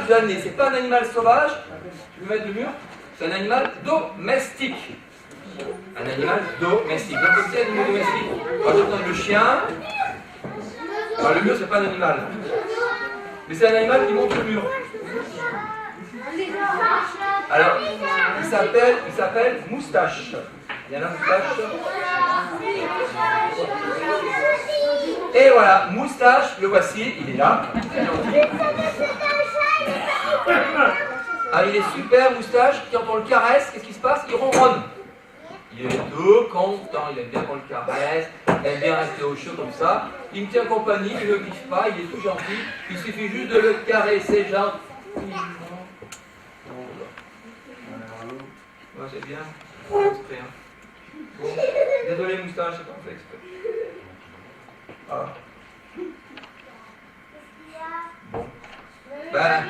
vous amener. C'est pas un animal sauvage, tu peux mettre le mur, c'est un animal domestique. Un animal domestique. Donc, c'est un animal domestique. Quand je prends le chien, alors, le mur, c'est pas un animal. Mais c'est un animal qui monte le mur. Alors, il s'appelle Moustache. Il y en a Moustache. Et voilà, Moustache, le voici, il est là. Ah, il est super, Moustache. Quand on le caresse, qu'est-ce qui se passe? Il ronronne. Il est tout content, il aime bien qu'on le caresse, il aime bien rester au chaud comme ça. Il me tient compagnie, il ne le kiffe pas, il est tout gentil. Il suffit juste de le caresser gentiment. Ouais, c'est bien. C'est exprès, hein. Bon. Désolé, Moustache, c'est pas fait exprès. Ah. Bon. Ben,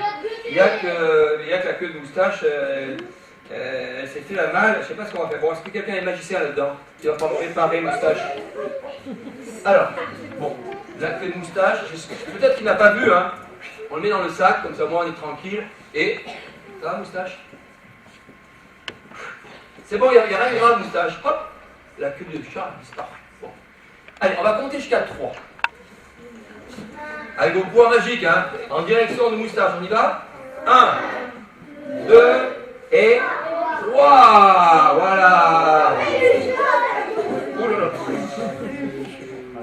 il n'y a que la queue de Moustache. Elle s'est fait la malle, je ne sais pas ce qu'on va faire. Bon, est-ce que quelqu'un est magicien là-dedans qui va pas me réparer Moustache? Alors, bon, la queue de Moustache, peut-être qu'il n'a pas vu, hein. On le met dans le sac, comme ça, moi, on est tranquille. Et, ça va, Moustache? C'est bon, il n'y a rien de grave, Moustache. Hop, la queue de chat disparaît. Bon. Allez, on va compter jusqu'à 3. Avec vos pouvoirs magiques, hein. En direction de Moustache, on y va? 1, 2, et 3, voilà. Oh là là.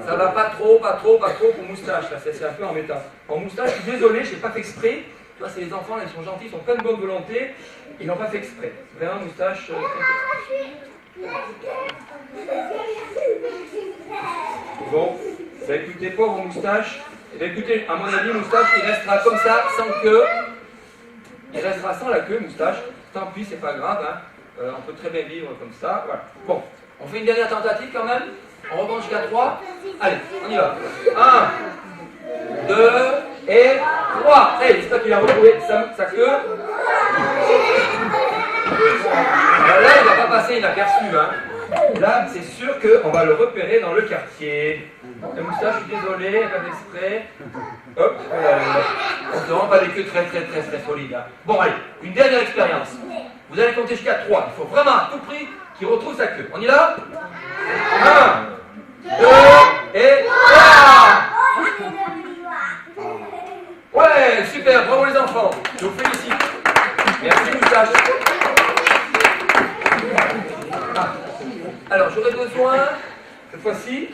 Ça va pas trop pour Moustache, là, c'est un peu embêtant. En Moustache, je suis désolé, je n'ai pas fait exprès. Tu vois, c'est les enfants, là, ils sont gentils, ils sont pleins de bonne volonté, ils n'ont pas fait exprès. Vraiment, Moustache. Bon, bah écoutez, pauvre Moustache, bah écoutez, à mon avis, Moustache, il restera comme ça, sans queue. Il restera sans la queue, Moustache. Tant pis, c'est pas grave, hein. On peut très bien vivre comme ça. Voilà. Bon, on fait une dernière tentative quand même. On remonte jusqu'à 3. Allez, on y va. 1, 2 et 3. Hey, j'espère qu'il a retrouvé sa queue. Alors là, il ne va pas passer inaperçu, hein. Là, c'est sûr qu'on va le repérer dans le quartier. La Moustache, je suis désolé, pas d'exprès. Hop, on ne vraiment pas des queues très solides. Hein. Bon, allez, une dernière expérience. Vous allez compter jusqu'à 3. Il faut vraiment à tout prix qu'il retrouve sa queue. On y va? 1, 2 et 3. Ouais, super, bravo les enfants. Je vous félicite. Merci, Moustache. Alors, j'aurais besoin, cette fois-ci,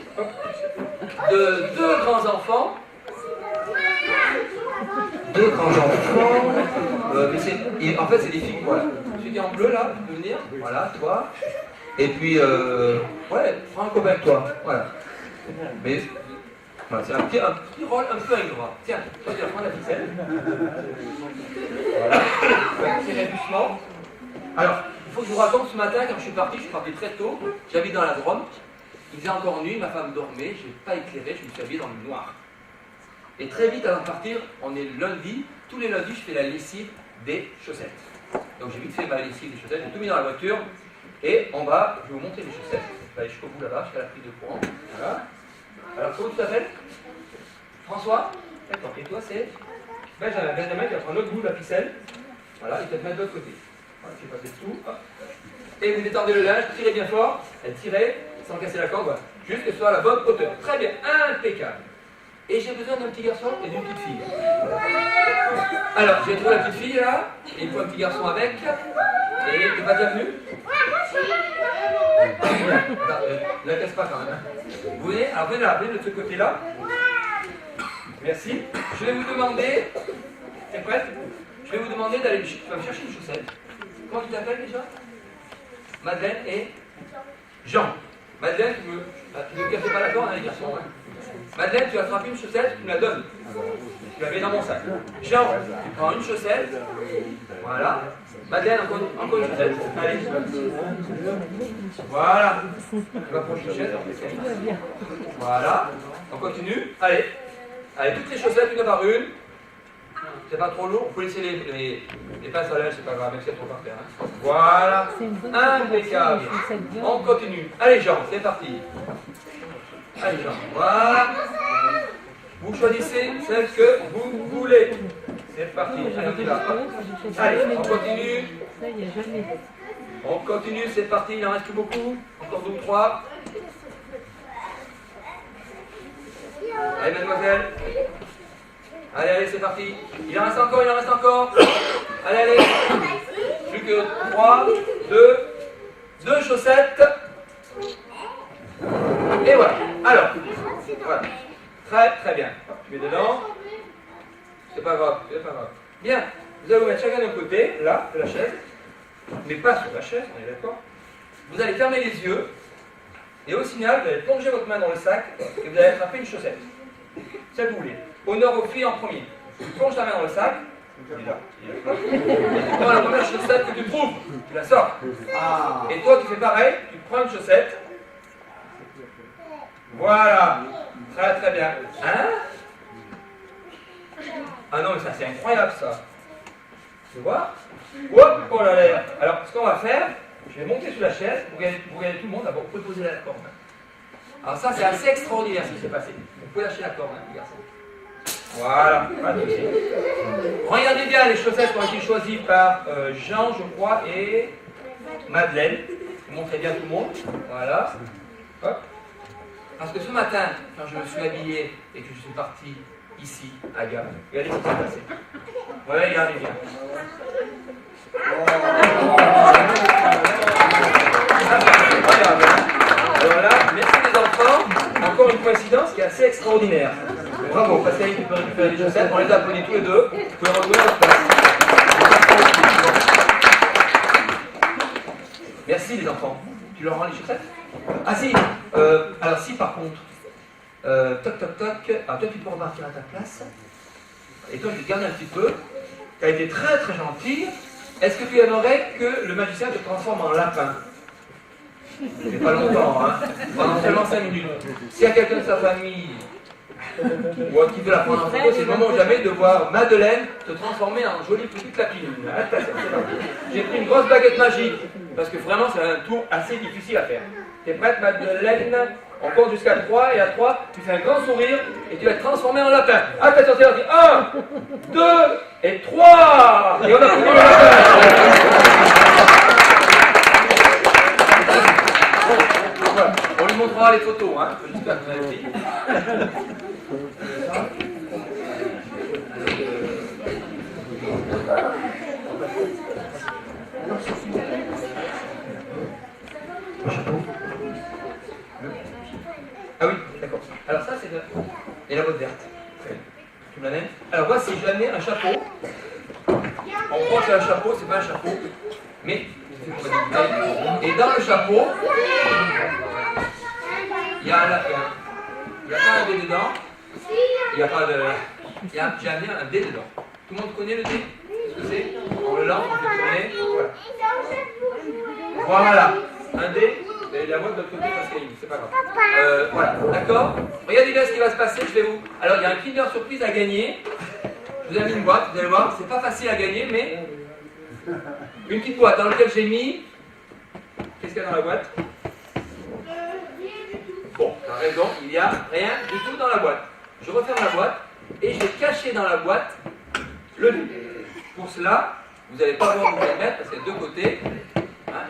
de 2 grands enfants. 2 grands enfants. En fait, c'est des filles. Voilà. Celui qui est en bleu, là, tu peux venir. Voilà, toi. Et puis, ouais, prends un copain avec toi. Voilà. Mais, voilà, c'est un petit rôle un peu ingrat. Tiens, toi, tu vas prendre la ficelle. Voilà. Tirer doucement. Alors, il faut que je vous raconte ce matin, quand je suis parti très tôt. J'habite dans la Drôme. Il faisait encore nuit, ma femme dormait, je n'ai pas éclairé, je me suis habillé dans le noir. Et très vite avant de partir, on est lundi, tous les lundis je fais la lessive des chaussettes. Donc j'ai vite fait ma lessive des chaussettes, j'ai tout mis dans la voiture et je vais vous montrer les chaussettes. Je vais aller jusqu'au bout là-bas, jusqu'à la prise de courant. Voilà. Alors comment tu t'appelles? François? D'accord, et toi c'est Benjamin. Benjamin qui va prendre l'autre bout de la ficelle. Voilà, et peut-être mettre de l'autre côté. Voilà, je vais passer dessous. Hop. Et vous détendez le linge, tirez bien fort, tirez sans casser la corde, voilà. Juste que ce soit à la bonne hauteur. Très bien, impeccable. Et j'ai besoin d'un petit garçon et d'une petite fille. Alors, j'ai trouvé la petite fille là, et il faut un petit garçon avec. Et tu vas bienvenue. Ne la casse pas quand même. Vous venez, alors venez là, venez de ce côté-là. Merci. Je vais vous demander, t'es prête? Je vais vous demander d'aller me chercher une chaussette. Comment tu t'appelles déjà? Madeleine et Jean. Madeleine, tu ne casses pas la corde, hein, les garçons. Hein. Madeleine, tu attrapes une chaussette, tu me la donnes. Tu la mets dans mon sac. Jean, tu prends une chaussette. Voilà. Madeleine, encore une chaussette. Allez. Voilà. Tu vas prendre une chaussette. Voilà. On continue. Allez. Allez, toutes les chaussettes, une par une. C'est pas trop lourd, vous pouvez laisser les pinces à linge, c'est pas grave, même si c'est trop par terre. Hein. Voilà, impeccable. On continue. Allez Jean, c'est parti. Allez Jean, voilà. Vous choisissez celle que vous voulez. C'est parti. Allez, on y va. Allez, on continue. On continue, c'est parti. Il en reste plus beaucoup. Encore 2 ou 3. Allez, mademoiselle. Allez, allez, c'est parti. Il en reste encore, il en reste encore. Allez, allez. Plus que 3, 2 chaussettes. Et voilà. Alors, voilà. Très, très bien. Tu mets dedans. C'est pas grave, c'est pas grave. Bien. Vous allez vous mettre chacun d'un côté, là, de la chaise. Mais pas sur la chaise, on est d'accord. Vous allez fermer les yeux. Et au signal, vous allez plonger votre main dans le sac et vous allez attraper une chaussette. Celle que vous voulez. Honneur aux filles en premier. Tu plonges ta main dans le sac. Il est là. Et tu prends la première chaussette que tu trouves. Tu la sors. Et toi, tu fais pareil. Tu prends une chaussette. Voilà. Très très bien. Hein? Ah non, mais ça c'est incroyable ça. Tu vois? Hop, oh là là. Alors, ce qu'on va faire, je vais monter sur la chaise. Vous regardez tout le monde. D'abord, vous pouvez poser la corde. Alors ça, c'est assez extraordinaire ce qui s'est passé. Vous pouvez lâcher la corde, les garçons. Voilà. Regardez bien les chaussettes qui ont été choisies par Jean, je crois, et Madeleine. Vous montrez bien tout le monde. Voilà. Hop. Parce que ce matin, quand je me suis habillé et que je suis parti ici, à Gap, regardez ce qui s'est passé. Ouais, regardez bien. Alors là, merci les enfants. Encore une coïncidence qui est assez extraordinaire. Bravo, Pascal, tu peux récupérer les chaussettes. On les applaudit tous les deux. Vous pouvez retrouver votre place. Merci les enfants. Tu leur rends les chaussettes? Ah si, alors si par contre, toc toc toc, alors toi tu peux repartir à ta place, et toi je te garde un petit peu, tu as été très très gentil, est-ce que tu aimerais que le magicien te transforme en lapin? Mais pas longtemps, hein, pendant seulement 5 minutes. S'il y a quelqu'un de sa famille, ou qui veut la prendre en photo, c'est le moment ou jamais de voir Madeleine se transformer en jolie petite lapine. Attention, c'est parti. J'ai pris une grosse baguette magique, parce que vraiment c'est un tour assez difficile à faire. T'es prête, Madeleine? On compte jusqu'à 3, et à 3, tu fais un grand sourire, et tu vas te transformer en lapin. Attention, c'est parti. 1, 2, et 3. Et on a pris le lapin. Voilà. On lui montrera les photos, hein. J'espère que vous avez pris. Ah oui, d'accord. Alors ça c'est de... Et la botte verte. Tu me l'amènes? Alors voici, j'ai amené un chapeau. On croit que c'est un chapeau, c'est pas un chapeau. Mais, et dans le chapeau, il y a pas un dé dedans. Il n'y a pas de... J'ai amené un dé dedans. Tout le monde connaît le dé? Qu'est-ce que c'est? On le lance, on le tourner. Voilà. Un dé. Et la boîte de l'autre côté parce qu'il c'est pas grave. Voilà, d'accord? Regardez bien ce qui va se passer, je vais vous... Alors, il y a un Kinder Surprise à gagner. Je vous ai mis une boîte, vous allez voir, c'est pas facile à gagner, mais... Une petite boîte dans laquelle j'ai mis... Qu'est-ce qu'il y a dans la boîte? Bon, t'as raison, il n'y a rien du tout dans la boîte. Je referme la boîte et je vais cacher dans la boîte le dé. Pour cela, vous n'allez pas voir où vous allez mettre parce qu'il y a 2 côtés.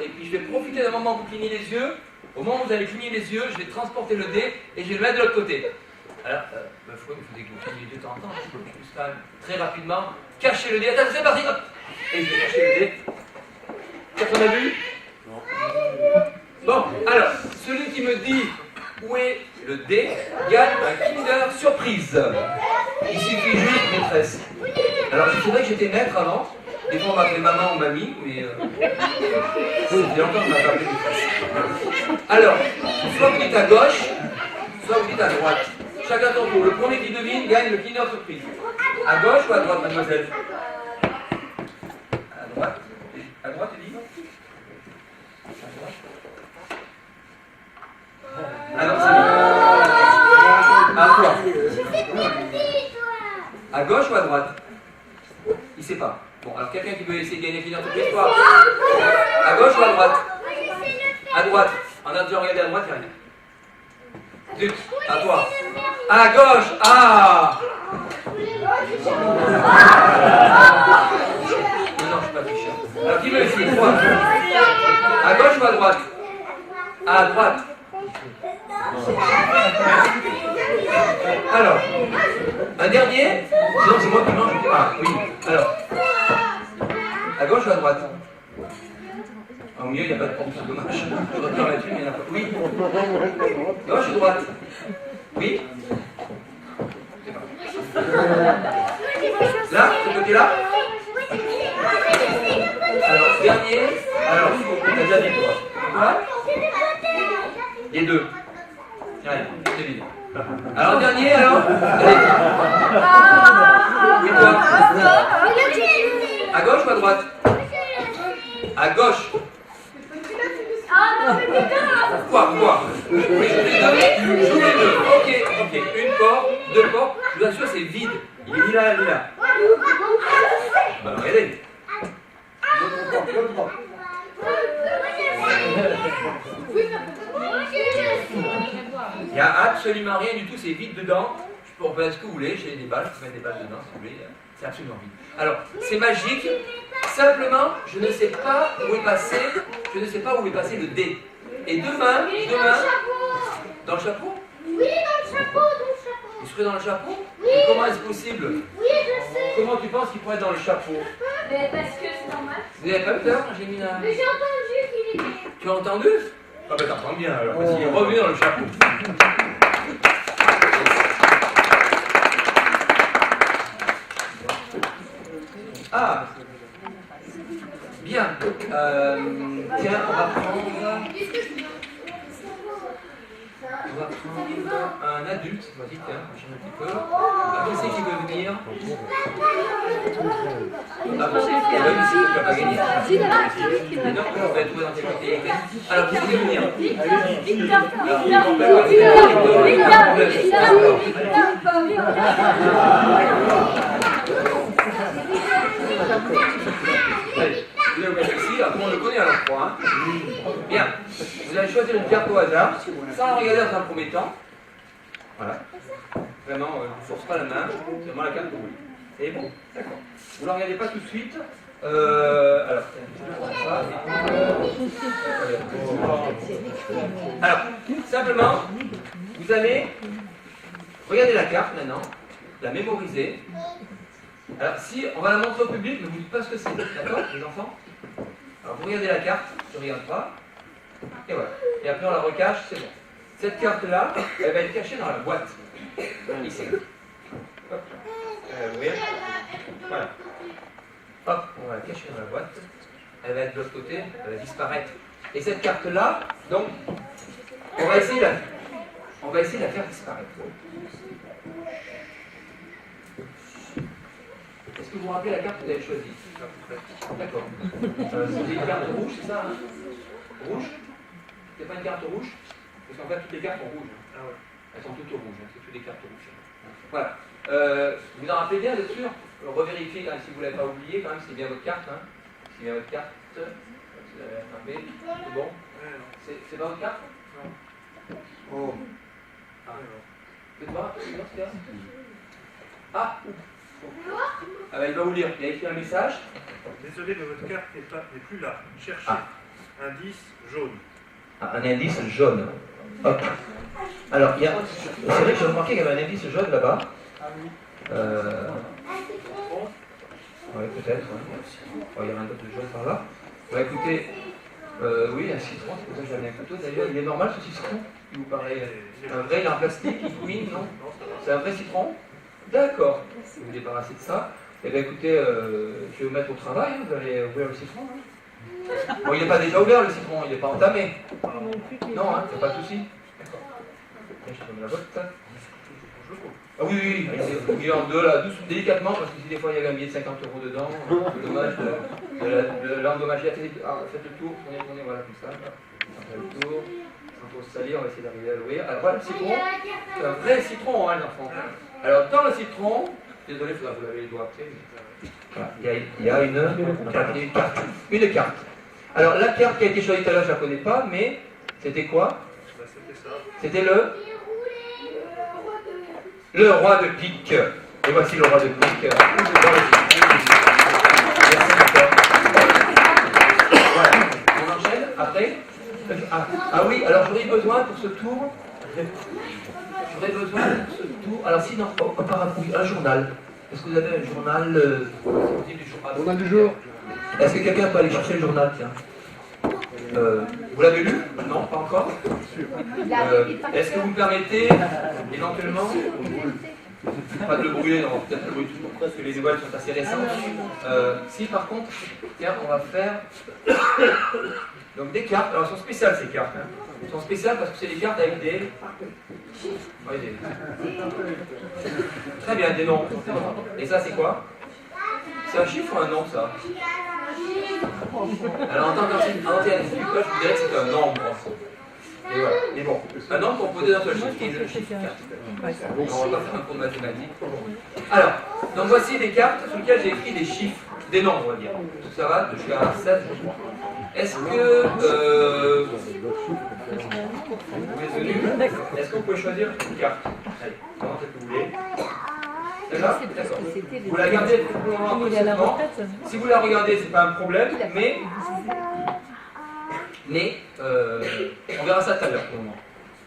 Et puis je vais profiter d'un moment où vous clignez les yeux. Au moment où vous allez cligner les yeux, je vais transporter le dé et je vais le mettre de l'autre côté. Alors, il faudrait que vous cligniez les yeux de temps en temps. Je peux juste quand même très rapidement cacher le dé. Attends, c'est parti, hop. Et je vais cacher le dé. Qu'est-ce qu'on a vu? Bon, alors, celui qui me dit où est le dé gagne un Kinder Surprise. Il suffit juste, maîtresse. Alors, il faudrait que j'étais maître avant. Des fois, on m'appelait maman ou mamie, mais c'est longtemps qu'on m'a pas appelé maîtresse. Alors, soit vous dites à gauche, soit vous dites à droite. Chacun son tour. Le premier qui devine gagne le Kinder Surprise. À gauche ou à droite, mademoiselle? À droite. À droite, tu dis? Alors, c'est bien. À toi. À gauche ou à droite? Il sait pas. Bon, alors quelqu'un qui veut essayer de gagner Kinder Surprise, toi? À gauche ou à droite? À droite. On a déjà regardé à droite, il n'y a rien. Duc, à toi. À gauche. Ah! fois. À gauche ou à droite? À droite. Alors, un dernier. Sinon, c'est moi qui mange. Ah, oui. Alors, à gauche ou à droite? Au milieu, il n'y a pas de pompe, c'est dommage. Je voudrais faire là-dessus, mais il n'y en a pas. Oui. Gauche ou droite? Oui. Là, ce côté-là? Alors, dernier. Alors, t'as déjà dit toi. Quoi? Les deux. Allez, c'est vide. Alors, dernier, alors? Allez. Oui, toi? À gauche ou à droite? À gauche. Quoi? Oui, je vous les deux. Ok. Une porte, deux portes. Je vous assure, c'est vide. Il est ni là, ni là. Bah, regardez. L'autre porte. Il n'y a absolument rien du tout, c'est vide dedans. On peut mettre ce que vous voulez, j'ai des balles, je peux mettre des balles dedans si vous voulez. C'est absolument vide. Alors, c'est magique. Simplement, je ne sais pas où est passé le dé. Et demain, dans le chapeau? Oui, dans le chapeau. Il serait dans le chapeau? Oui. Mais comment est-ce possible? Oui, je sais. Comment tu penses qu'il pourrait être dans le chapeau? Mais parce que c'est normal. Vous n'avez pas peur, Gémina? Mais j'ai entendu qu'il était. Tu as entendu? Ah ben t'entends bien alors, parce qu'il est revenu dans le chapeau. Ah, bien. Tiens, on va prendre un adulte, vas-y, tiens, on change un petit peu. Qui c'est qui veut venir? Ah bon, tu vas pas gagner. Non, on va trouver dans tes côtés. Alors, qui c'est qui veut venir? Allez, vous allez vous mettre ici, alors tout le monde le connaît alors, je crois. Hein. Bien, vous allez choisir une carte au hasard, sans regarder dans un premier temps. Voilà. Vraiment, je ne force pas la main, c'est vraiment la carte que vous voulez. C'est bon? D'accord. Vous ne la regardez pas tout de suite. Alors, simplement, vous allez regarder la carte maintenant, la mémoriser. Alors, si on va la montrer au public, ne vous dites pas ce que c'est, d'accord, les enfants? Alors, vous regardez la carte, je ne regarde pas, et voilà. Et après, on la recache, c'est bon. Cette carte-là, elle va être cachée dans la boîte. Ici. Hop. Ouvrir. Voilà. Hop, on va la cacher dans la boîte. Elle va être de l'autre côté, elle va disparaître. Et cette carte-là, donc, on va essayer de la faire disparaître. Est-ce que vous vous rappelez la carte que vous avez choisie? D'accord. C'est une carte rouge, c'est ça? Hein? Rouge? C'est pas une carte rouge? Parce qu'en fait, toutes les cartes sont rouges. Ah ouais. Elles sont toutes rouges, hein. C'est toutes les cartes rouges. Voilà. Vous en rappelez bien, bien sûr? Revérifiez quand même si vous ne l'avez pas oublié, quand même, c'est bien votre carte. Hein. C'est bien votre carte. Vous l'avez attrapée. C'est bon? C'est pas votre carte? Non. Oh. Ah. C'est pas? C'est quoi? Ah! Ah bah, il va vous lire. Il a écrit un message. Désolé, mais votre carte n'est plus là. Cherchez. Indice jaune. Ah, un indice jaune. Hop. Alors, c'est vrai que j'ai remarqué qu'il y avait un indice jaune là-bas. Oui, peut-être. Ouais. Oh, il y a un autre jaune par là. Bah, écoutez, oui, un citron, c'est pour ça que j'avais un couteau. D'ailleurs, il est normal ce citron? Il vous paraît un vrai, il est en plastique, il couine, non? C'est un vrai citron? D'accord. Vous vous débarrassez de ça. Eh bien, écoutez, je vais vous mettre au travail. Hein. Vous allez ouvrir le citron. Hein. Bon, il n'est pas déjà ouvert le citron, il n'est pas entamé. Non, hein, il n'y a pas de souci. D'accord. Je te donne la boîte. Ah oui, il est en deux là, délicatement, parce que si des fois il y avait un billet de 50 € dedans, c'est dommage de l'endommager. Faites le tour, tournez, voilà, comme ça. On fait le tour, sans trop se salir, on va essayer d'arriver à l'ouvrir. Alors voilà le citron, c'est un vrai citron, hein, les enfants. Alors dans le citron, désolé, il faudra vous laver les doigts après. Mais... Voilà, il y a une carte. Alors la carte qui a été choisie tout à l'heure, je ne la connais pas, mais c'était quoi? C'était le roi de pique. Et voici le roi de pique. Merci encore. Ah oui, alors j'aurais besoin pour ce tour. Alors sinon, on part un journal. Est-ce que vous avez un journal Journal du jour. Est-ce que quelqu'un peut aller chercher le journal, tiens vous l'avez lu? Non, pas encore. Est-ce que vous me permettez, éventuellement, pas de le brûler, non, peut-être le brûler tout parce que les nouvelles sont assez récentes. Si par contre, tiens, on va faire donc des cartes. Alors elles sont spéciales ces cartes. Hein. Elles sont spéciales parce que c'est des cartes avec des... Ouais, très bien, des noms. Et ça c'est quoi? C'est un chiffre ou un nom ça? Alors en tant qu'anti-instituteur, je vous dirais que c'est un nombre. Et voilà. Mais bon, un nombre composé d'un seul chiffre qui est le chiffre 4. Donc on va pas faire un cours de mathématiques. Alors, donc voici des cartes sur lesquelles j'ai écrit des chiffres, des nombres on va dire. Ça va jusqu'à 16, je crois. Est-ce que est-ce que vous pouvez choisir une carte? Allez, comment est-ce que vous voulez? D'accord. Vous la gardez pour le moment précisément. Si vous la regardez, c'est pas un problème, mais on verra ça tout à l'heure pour le moment.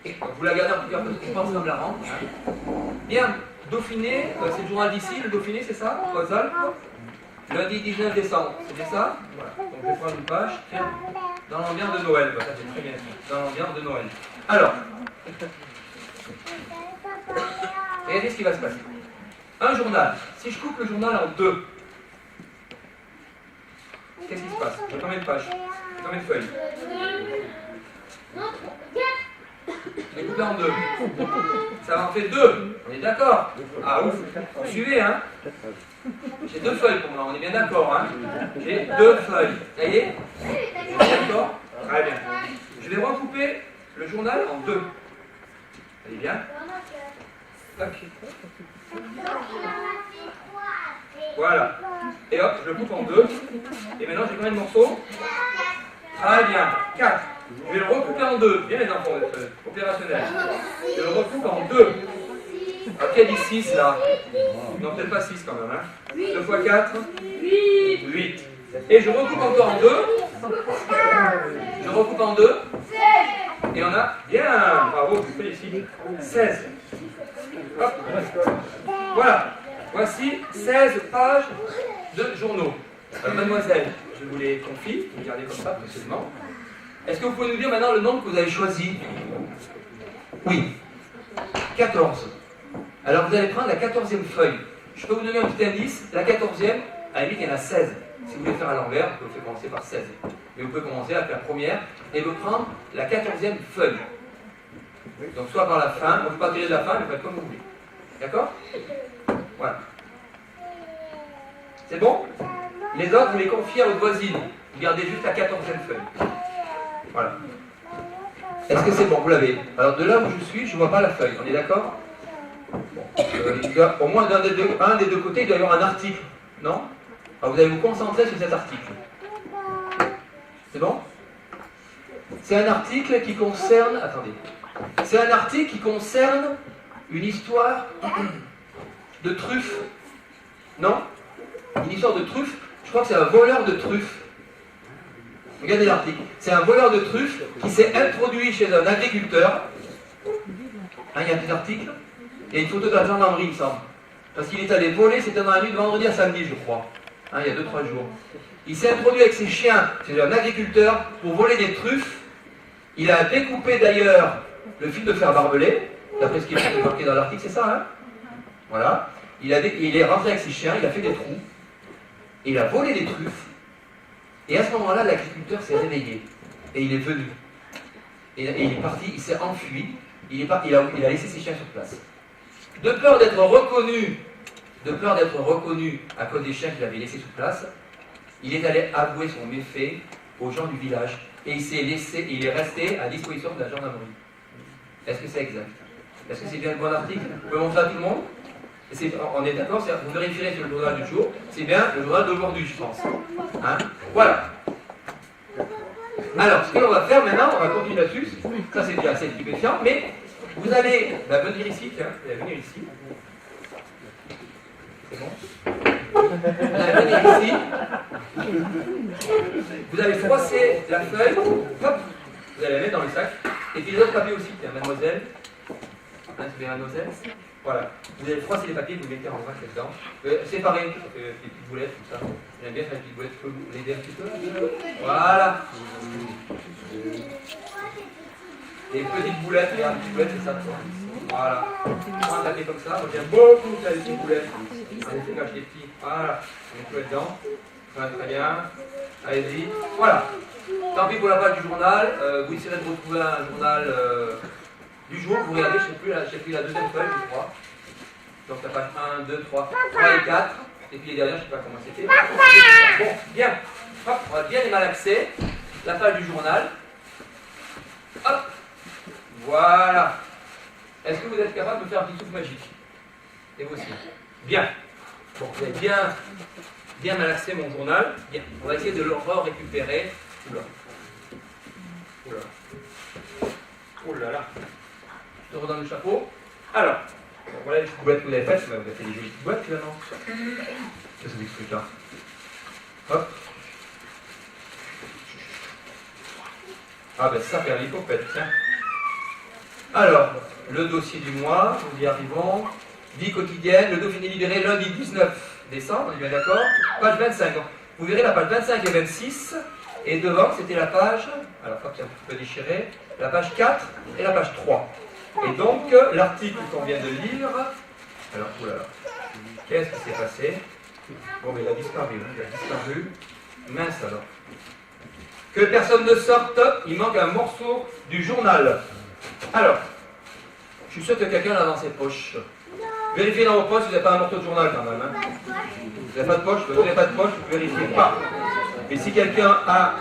Donc, vous la gardez en tout cas parce que je pense qu'on la rendre. Hein. Bien, Dauphiné, c'est le journal d'ici, le Dauphiné, c'est ça? Aux Alpes. Lundi 19 décembre, c'est bien ça? Voilà. Donc je vais prendre une page. Tiens, dans l'ambiance de Noël. Ça c'est très bien. Dans l'ambiance de Noël. Alors, regardez ce qui va se passer. Un journal. Si je coupe le journal en deux, qu'est-ce qui se passe? J'ai combien de pages? Combien de feuilles? Je l'ai coupé en deux. Ça en fait deux. On est d'accord? Ah ouf. Vous suivez, hein? J'ai deux feuilles pour moi. On est bien d'accord, hein? J'ai deux feuilles. Ça y est? D'accord? Très bien. Je vais recouper le journal en deux. Allez bien. Tac. Voilà. Et hop, je le coupe en deux. Et maintenant, j'ai combien de morceaux? Très bien. 4. Je vais le recouper en deux. Bien les enfants, opérationnels. Je le recoupe en deux. Ah, qui a dit 6 là? Non, peut-être pas 6 quand même. Hein. 2 fois 4 8. Et je recoupe encore en deux. Je recoupe en deux. Et on a bien, bravo, je vous félicite. 16. Hop. Voilà. Voici 16 pages de journaux. Mademoiselle, je vous les confie, vous regardez comme ça précisément. Est-ce que vous pouvez nous dire maintenant le nombre que vous avez choisi? Oui. 14. Alors vous allez prendre la 14e feuille. Je peux vous donner un petit indice. La 14e, à la limite, il y en a 16. Si vous voulez faire à l'envers, vous pouvez commencer par 16. Mais vous pouvez commencer avec la première et vous prendre la 14e feuille. Donc soit par la fin, on ne peut pas tirer de la fin, mais faites comme vous voulez. D'accord? Voilà. C'est bon? Les autres, vous les confiez à votre voisine. Vous gardez juste la 14e feuille. Voilà. Est-ce que c'est bon? Vous l'avez? Alors de là où je suis, je ne vois pas la feuille. On est d'accord? Bon. Au moins un des deux côtés, il doit y avoir un article. Non? Alors vous allez vous concentrer sur cet article. C'est bon? C'est un article qui concerne... Attendez. C'est un article qui concerne une histoire de truffe. Non? Une histoire de truffe. Je crois que c'est un voleur de truffes. Regardez l'article. C'est un voleur de truffes qui s'est introduit chez un agriculteur. Hein, il y a un petit article. Il y a une photo de la gendarmerie, il me semble. Parce qu'il est allé voler, c'était dans la nuit de vendredi à samedi, je crois. Hein, il y a 2-3 jours. Il s'est introduit avec ses chiens chez un agriculteur pour voler des truffes. Il a découpé d'ailleurs le fil de fer barbelé, d'après ce qui est marqué dans l'article, c'est ça, hein? Voilà. Il est rentré avec ses chiens, il a fait des trous. Et il a volé des truffes. Et à ce moment-là, l'agriculteur s'est réveillé. Et il est venu. Et il est parti, il s'est enfui. Il a laissé ses chiens sur place. De peur d'être reconnu à cause des chiens qu'il avait laissés sur place, il est allé avouer son méfait aux gens du village. Et il est resté à disposition de la gendarmerie. Est-ce que c'est exact? Est-ce que c'est bien le bon article? Vous pouvez montrer à tout le monde? On est d'accord, vous vérifierez sur le journal du jour, c'est bien le journal d'aujourd'hui, je pense. Hein? Voilà. Alors, ce que l'on va faire maintenant, on va continuer là-dessus. Ça, c'est déjà assez stupéfiant, mais vous allez venir ici, tiens, vous allez venir ici. C'est bon? Vous allez venir ici. Vous allez froisser la feuille, hop, Vous allez la mettre dans le sac. Et puis les autres papiers aussi, tiens, mademoiselle. Hein, c'est bien mademoiselle. Voilà. Vous allez froisser les papiers, vous les mettez en vrac là-dedans. Séparez les petites boulettes, tout ça. J'aime bien faire les petites boulettes. Je peux vous l'aider un petit peu? Voilà. Et petites boulettes, regarde, petites boulettes, c'est ça, toi. Voilà. Prends un papier comme ça. Moi, j'aime beaucoup ça, les petites boulettes. Allez, c'est quand j'étais petit. Voilà. On met tout là-dedans. Voilà, très bien. Allez-y. Voilà. Tant pis pour la page du journal. Vous essayerez de retrouver un journal du jour. Vous regardez, je ne sais plus, la deuxième feuille, je crois. Donc la page 1, 2, 3 et 4. Et puis les dernières, je ne sais pas comment c'était. Bon, bien. Hop, on va bien les malaxer. La page du journal. Hop. Voilà. Est-ce que vous êtes capable de me faire un petit souffle magique? Et vous aussi. Bien. Bon, vous avez bien malaxé mon journal. Bien. On va essayer de le récupérer. Oula. Oula. Oh là là. Je te redonne le chapeau. Alors, bon, voilà les petites boîtes que vous avez faites. Vous avez fait des jolies petites boîtes finalement. Qu'est-ce que c'est que ce truc-là? Hop. Ah ben ça fait un lipopette, tiens. Alors, le dossier du mois, nous y arrivons. Vie quotidienne, le Dauphiné libéré lundi 19 décembre, on est bien d'accord. Page 25. Vous verrez la page 25 et 26. Et devant, c'était la page, alors hop, c'est un petit peu déchiré, la page 4 et la page 3. Et donc, l'article qu'on vient de lire, alors, oulala, qu'est-ce qui s'est passé? Bon, mais il a disparu, hein, il a disparu. Mince alors. Que personne ne sorte, il manque un morceau du journal. Alors, je suis sûr que quelqu'un l'a dans ses poches. Vérifiez dans vos poches si vous n'avez pas un morceau de journal quand même. Hein. Vous n'avez pas de poche, vous n'avez pas de poche, vous ne vérifiez pas. Et si quelqu'un a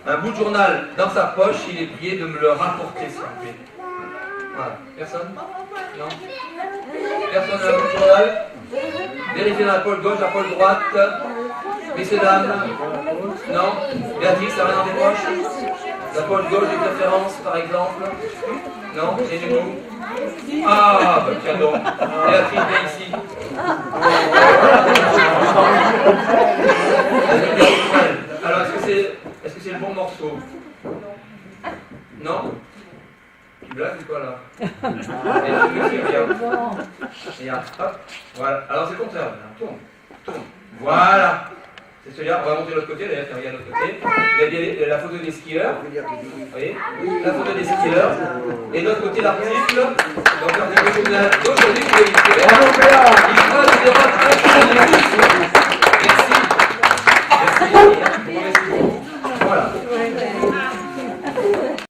un bout de journal dans sa poche, il est prié de me le rapporter, s'il vous plaît. Voilà. Personne? Non? Personne n'a un bout de journal? Vérifiez dans la poche gauche, la poche droite. Messieurs, dames? Non? Béatrice, ça rien dans tes poches? La poche gauche de préférence, par exemple? Non? Et du coup? Ah, bah tiens donc. Béatrice, viens ici. Alors, est-ce que c'est le bon morceau? Non? Tu blagues ou quoi là? Et monsieur, regarde. Regarde, hop. Voilà. Alors c'est le contraire. Tourne. Tourne. Voilà. C'est celui-là. On va monter de l'autre côté. D'ailleurs, regarde de l'autre côté. Vous avez la photo des skieurs. Vous voyez? La photo des skieurs. Et de l'autre côté, l'article. Donc, l'article d'aujourd'hui, vous voyez. Il faut de Merci. Merci.